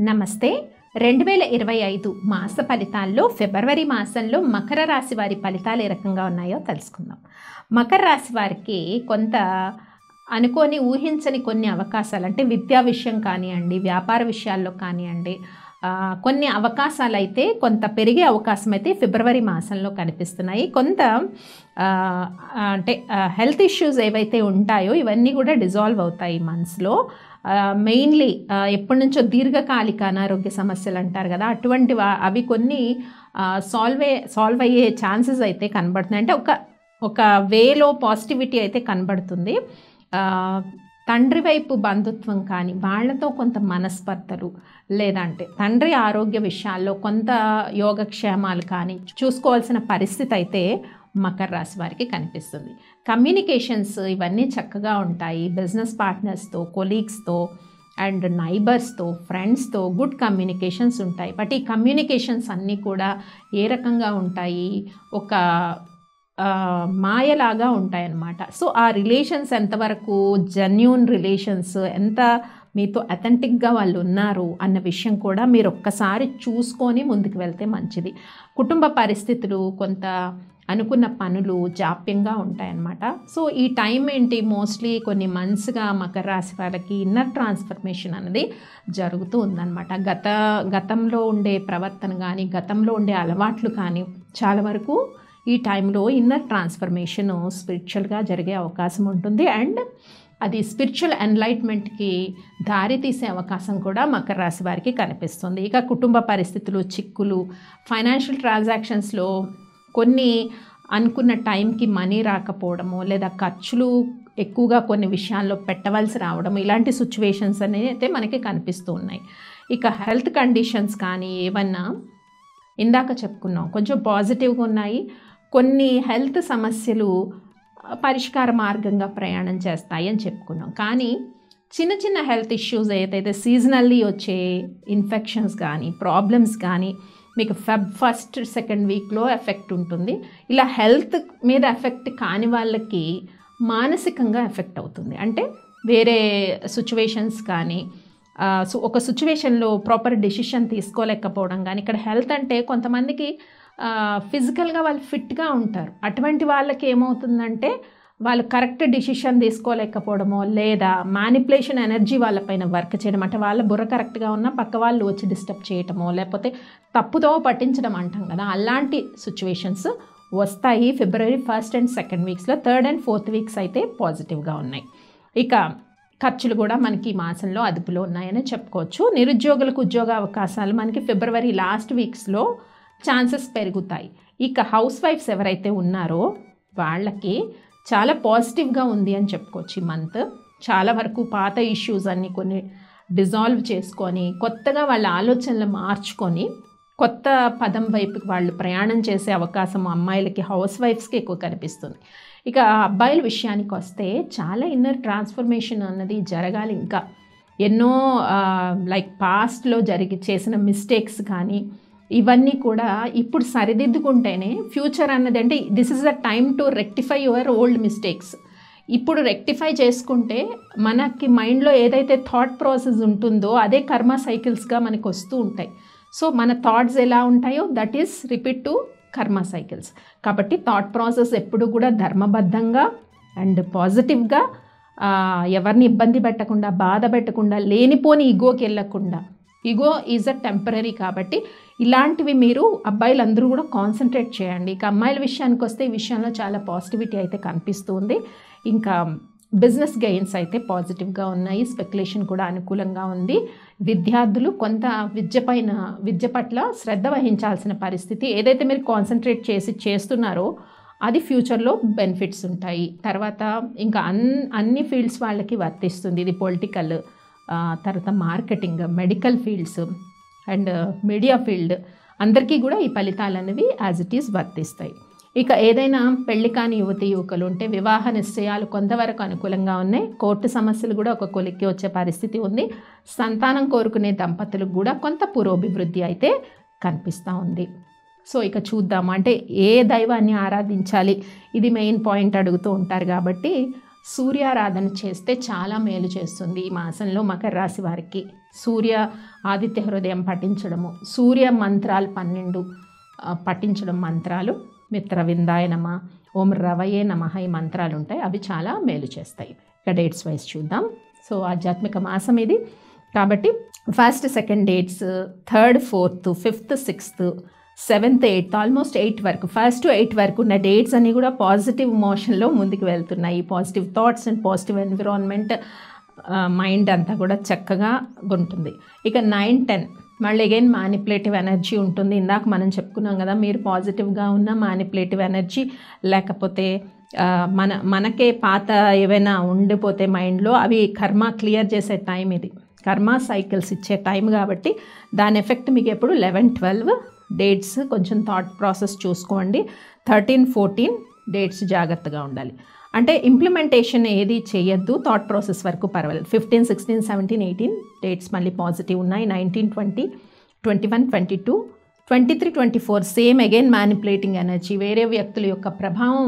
నమస్తే 2025 మాస ఫలితాల్లో ఫిబ్రవరి మాసంలో మకర రాశి వారి ఫలితాలు ఏ రకంగా ఉన్నాయో తెలుసుకుందాం. మకర రాశి వారికి కొంత అనుకోని ఊహించని కొన్ని అవకాశాలు, అంటే విద్యా విషయం కానివ్వండి, వ్యాపార విషయాల్లో కానివ్వండి, కొన్ని అవకాశాలు అయితే కొంత పెరిగే అవకాశం అయితే ఫిబ్రవరి మాసంలో కనిపిస్తున్నాయి. కొంత అంటే హెల్త్ ఇష్యూస్ ఏవైతే ఉంటాయో ఇవన్నీ కూడా డిజాల్వ్ అవుతాయి మంత్స్లో. మెయిన్లీ ఎప్పటి నుంచో దీర్ఘకాలిక అనారోగ్య సమస్యలు అంటారు కదా, అటువంటి అవి కొన్ని సాల్వ్ అయ్యే ఛాన్సెస్ అయితే కనబడుతున్నాయి. అంటే ఒక వేలో పాజిటివిటీ అయితే కనబడుతుంది. తండ్రి వైపు బంధుత్వం కానీ, వాళ్ళతో కొంత మనస్పర్ధలు, లేదంటే తండ్రి ఆరోగ్య విషయాల్లో కొంత యోగక్షేమాలు కానీ చూసుకోవాల్సిన పరిస్థితి అయితే మకర రాశి వారికి కనిపిస్తుంది. కమ్యూనికేషన్స్ ఇవన్నీ చక్కగా ఉంటాయి. బిజినెస్ పార్ట్నర్స్తో, కొలీగ్స్తో అండ్ నైబర్స్తో, ఫ్రెండ్స్తో గుడ్ కమ్యూనికేషన్స్ ఉంటాయి. బట్ ఈ కమ్యూనికేషన్స్ అన్నీ కూడా ఏ రకంగా ఉంటాయి, ఒక మాయలాగా ఉంటాయన్నమాట. సో ఆ రిలేషన్స్ ఎంతవరకు జెన్యూన్ రిలేషన్స్, ఎంత మీతో అథెంటిక్గా వాళ్ళు ఉన్నారు అన్న విషయం కూడా మీరు ఒక్కసారి చూసుకొని ముందుకు వెళ్తే మంచిది. కుటుంబ పరిస్థితులు, కొంత అనుకున్న పనులు జాప్యంగా ఉంటాయన్నమాట. సో ఈ టైం ఏంటి, మోస్ట్లీ కొన్ని మంత్స్గా మకర రాశి వాళ్ళకి ఇన్నర్ ట్రాన్స్ఫర్మేషన్ అనేది జరుగుతూ ఉందన్నమాట. గతంలో ఉండే ప్రవర్తన కానీ, గతంలో ఉండే అలవాట్లు కానీ చాలా వరకు ఈ టైంలో ఇన్నర్ ట్రాన్స్ఫర్మేషన్ స్పిరిచువల్గా జరిగే అవకాశం ఉంటుంది. అండ్ అది స్పిరిచువల్ ఎన్లైట్మెంట్కి దారి తీసే అవకాశం కూడా మకర రాశి వారికి కనిపిస్తుంది. ఇక కుటుంబ పరిస్థితులు, చిక్కులు, ఫైనాన్షియల్ ట్రాన్సాక్షన్స్లో కొన్ని అనుకున్న టైంకి మనీ రాకపోవడము, లేదా ఖర్చులు ఎక్కువగా కొన్ని విషయాల్లో పెట్టవలసి రావడం, ఇలాంటి సిచ్యువేషన్స్ అనేవి అయితే మనకి కనిపిస్తూ ఉన్నాయి. ఇక హెల్త్ కండిషన్స్ కానీ ఏమన్నా ఇందాక చెప్పుకున్నాం కొంచెం పాజిటివ్గా ఉన్నాయి. కొన్ని హెల్త్ సమస్యలు పరిష్కార మార్గంగా ప్రయాణం చేస్తాయి అని చెప్పుకున్నాం. కానీ చిన్న చిన్న హెల్త్ ఇష్యూస్ ఏదైతే సీజనల్లీ వచ్చే ఇన్ఫెక్షన్స్ కానీ, ప్రాబ్లమ్స్ కానీ మీకు ఫస్ట్ సెకండ్ వీక్లో ఎఫెక్ట్ ఉంటుంది. ఇలా హెల్త్ మీద ఎఫెక్ట్ కాని వాళ్ళకి మానసికంగా ఎఫెక్ట్ అవుతుంది. అంటే వేరే సిచ్యువేషన్స్ కానీ, ఒక సిచ్యువేషన్లో ప్రాపర్ డెసిషన్ తీసుకోలేకపోవడం కానీ, ఇక్కడ హెల్త్ అంటే కొంతమందికి ఫిజికల్గా వాళ్ళు ఫిట్గా ఉంటారు. అటువంటి వాళ్ళకి ఏమవుతుందంటే వాళ్ళు కరెక్ట్ డిసిషన్ తీసుకోలేకపోవడమో, లేదా మ్యానిపులేషన్ ఎనర్జీ వాళ్ళపైన వర్క్ చేయడం, అంటే వాళ్ళ బుర్ర కరెక్ట్గా ఉన్న పక్క వాళ్ళు వచ్చి డిస్టర్బ్ చేయటమో, లేకపోతే తప్పుతో పట్టించడం అంటాం కదా, అలాంటి సిచ్యువేషన్స్ వస్తాయి ఫిబ్రవరి 1st and 2nd వీక్స్లో. 3rd and 4th weeks అయితే పాజిటివ్గా ఉన్నాయి. ఇక ఖర్చులు కూడా మనకి ఈ మాసంలో అదుపులో ఉన్నాయని చెప్పుకోవచ్చు. నిరుద్యోగులకు ఉద్యోగ అవకాశాలు మనకి ఫిబ్రవరి లాస్ట్ వీక్స్లో ఛాన్సెస్ పెరుగుతాయి. ఇక హౌస్ వైఫ్స్ ఎవరైతే ఉన్నారో వాళ్ళకి చాలా పాజిటివ్గా ఉంది అని చెప్పుకోవచ్చు. ఈ మంత్ చాలా వరకు పాత ఇష్యూస్ అన్నీ కొన్ని డిజాల్వ్ చేసుకొని, కొత్తగా వాళ్ళ ఆలోచనలు మార్చుకొని కొత్త పదం వైపుకి వాళ్ళు ప్రయాణం చేసే అవకాశం అమ్మాయిలకి, హౌస్ వైఫ్స్కి ఎక్కువ కనిపిస్తుంది. ఇక అబ్బాయిల విషయానికి వస్తే చాలా ఇన్నర్ ట్రాన్స్ఫర్మేషన్ అన్నది జరగాలి. ఇంకా ఎన్నో లైక్ పాస్ట్లో చేసిన మిస్టేక్స్ కానీ ఇవన్నీ కూడా ఇప్పుడు సరిదిద్దుకుంటేనే ఫ్యూచర్ అన్నది, అంటే this is the time to rectify your old mistakes. ఇప్పుడు రెక్టిఫై చేసుకుంటే మనకి మైండ్లో ఏదైతే థాట్ ప్రాసెస్ ఉంటుందో అదే కర్మ సైకిల్స్గా మనకు వస్తూ ఉంటాయి. సో మన థాట్స్ ఎలా ఉంటాయో దట్ ఈస్ రిపీట్ టు కర్మ సైకిల్స్. కాబట్టి థాట్ ప్రాసెస్ ఎప్పుడు కూడా ధర్మబద్ధంగా అండ్ పాజిటివ్గా, ఎవరిని ఇబ్బంది పెట్టకుండా, బాధ పెట్టకుండా, లేనిపోని ఈగోకి వెళ్ళకుండా. ఈగో ఈజ్ అ టెంపరీ కాబట్టి ఇలాంటివి మీరు అబ్బాయిలందరూ కూడా కాన్సన్ట్రేట్ చేయండి. ఇక అమ్మాయిల విషయానికి వస్తే ఈ విషయంలో చాలా పాజిటివిటీ అయితే కనిపిస్తుంది. ఇంకా బిజినెస్ గెయిన్స్ అయితే పాజిటివ్గా ఉన్నాయి. స్పెక్యులేషన్ కూడా అనుకూలంగా ఉంది. విద్యార్థులు కొంత విద్య పట్ల శ్రద్ధ వహించాల్సిన పరిస్థితి. ఏదైతే మీరు కాన్సన్ట్రేట్ చేస్తున్నారో అది ఫ్యూచర్లో బెనిఫిట్స్ ఉంటాయి. తర్వాత ఇంకా అన్ని ఫీల్డ్స్ వాళ్ళకి వర్తిస్తుంది. ఇది పొలిటికల్, తర్వాత marketing, medical fields and media field అందరికీ కూడా ఈ ఫలితాలు అనేవి యాజ్ ఇట్ ఈస్ వర్తిస్తాయి. ఇక ఏదైనా పెళ్లి కాని యువకులు ఉంటే వివాహ నిశ్చయాలు కొంతవరకు అనుకూలంగా ఉన్నాయి. కోర్టు సమస్యలు కూడా ఒక కొలిక్కి వచ్చే పరిస్థితి ఉంది. సంతానం కోరుకునే దంపతులకు కూడా కొంత పురోభివృద్ధి అయితే కనిపిస్తూ ఉంది. సో ఇక చూద్దాము, అంటే ఏ దైవాన్ని ఆరాధించాలి, ఇది మెయిన్ పాయింట్ అడుగుతూ ఉంటారు కాబట్టి సూర్యారాధన చేస్తే చాలా మేలు చేస్తుంది ఈ మాసంలో మకర రాశి వారికి. సూర్య ఆదిత్య హృదయం పఠించడము, సూర్య మంత్రాలు 12 పఠించడం మంత్రాలు, మిత్రవిందాయ నమ, ఓం రవయే నమః ఈ మంత్రాలు ఉంటాయి, అవి చాలా మేలు చేస్తాయి. ఇక డేట్స్ వైజ్ చూద్దాం. సో ఆధ్యాత్మిక మాసం ఇది కాబట్టి 1st 2nd dates, 3rd 4th 5th 6th 7th 8th almost 8 వరకు 1st to 8 వరకు ఉన్న డేట్స్ అన్నీ కూడా పాజిటివ్ మోషన్లో ముందుకు వెళ్తున్నాయి. Positive thoughts and positive environment, mind అంతా కూడా చక్కగా ఉంటుంది. ఇక 9, 10 మళ్ళీ అగైన్ మ్యానిపులేటివ్ ఎనర్జీ ఉంటుంది. ఇందాక మనం చెప్పుకున్నాం కదా, మీరు పాజిటివ్గా ఉన్న మ్యానిపులేటివ్ ఎనర్జీ లేకపోతే మనకే పాత ఏవైనా ఉండిపోతే మైండ్లో అవి కర్మ క్లియర్ చేసే టైం ఇది, కర్మ సైకిల్స్ ఇచ్చే టైం కాబట్టి దాని ఎఫెక్ట్ మీకు ఎప్పుడు 11, 12 డేట్స్ కొంచెం థాట్ ప్రాసెస్ చూసుకోండి. 13, 14 డేట్స్ జాగ్రత్తగా ఉండాలి. అంటే ఇంప్లిమెంటేషన్ ఏది చేయొద్దు, థాట్ ప్రాసెస్ వరకు పర్వాలేదు. 15, 16, 17, 18 డేట్స్ మళ్ళీ పాజిటివ్ ఉన్నాయి. 19, 20, 21, 22, 23, 24 సేమ్ అగైన్ మ్యానిపులేటింగ్ ఎనర్జీ, వేరే వ్యక్తుల యొక్క ప్రభావం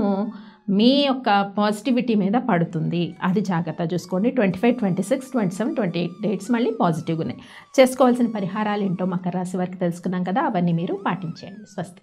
మీ యొక్క పాజిటివిటీ మీద పడుతుంది, అది జాగ్రత్త చూసుకోండి. 25, 26, 27, 28 డేట్స్ మళ్ళీ పాజిటివ్గా ఉన్నాయి. చేసుకోవాల్సిన పరిహారాలు ఏంటో మకర రాశి వారికి తెలుసుకున్నాం కదా, అవన్నీ మీరు పాటించేయండి. స్వస్తి.